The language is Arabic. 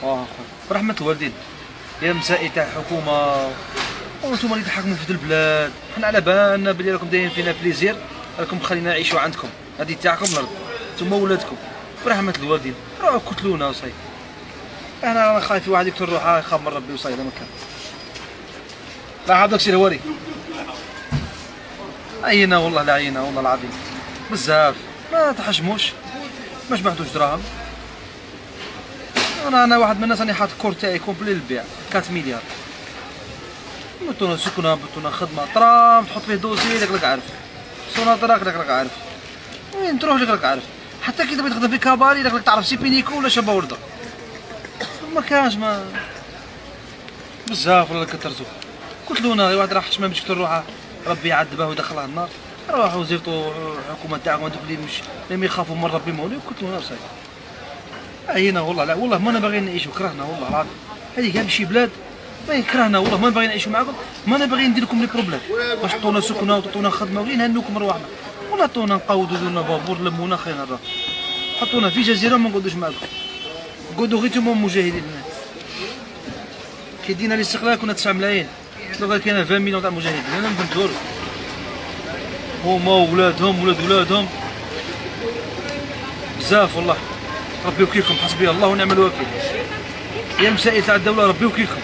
خويا برحمة الوالدين. يا مسائل تاع الحكومة وانتم اللي تحكموا في البلاد، حنا على بالنا بلي راكم دايرين فينا بليزير، راكم مخلينا نعيشوا عندكم، هذه تاعكم الارض، نتوما ولادكم. برحمة الوالدين راهو قتلونا وصاي. انا رانا خايفين واحد يقتل روحه يخاف من ربي وصاي هذا مكان. لا عاد سير هواري. عينا والله لا عينا والله العظيم. بزاف ما تحشموش، ما جمعتوش دراهم. انا واحد من الناس راني حاط الكور تاعي كومبلي للبيع 4 مليار. بطونا سكنه بطونا خدمه ترام تحط فيه دوسي راك عارف، سوناطراك راك عارف، وين تروح راك عارف، حتى كي تبغي تخدم في كاباري راك تعرف سي بينيكو ولا شابه ورده. ما كانش ما بزاف ولا كثرتو. قتلونا واحد راه حش ما باش يقتل روحه ربي يعذبه ويدخله النار. روحوا زيرتوا الحكومه تاعكم هذوك اللي مش اللي يخافوا من ربي مولي قتلونا وصاي. عينا والله لا والله ما باغيين نعيشوا كرهنا والله العظيم. هذه كاع شي بلاد ما يكرهنا والله ما باغيين نعيشوا معاكم، ما باغيين ندير لكم لي بروبليم باش تعطونا سكنه وتعطونا خدمه ولين نهنوكم رواحنا ولا عطونا نقودوا لنا بابور لمونا خلينا نراه. حطونا في جزيره ما نقعدوش معاكم، نقعدوا غير نتوما مجاهدين. كي دينا الاستقلال كنا 9 ملايين، دابا كاين 20 مليون تاع مجاهدين. انا ما فهمتوش هما وولادهم ولاد ولادهم بزاف والله. ربي يوكيكم، حسبي الله ونعم الوكيل. يا مسائل تاع الدوله ربي يوكيكم.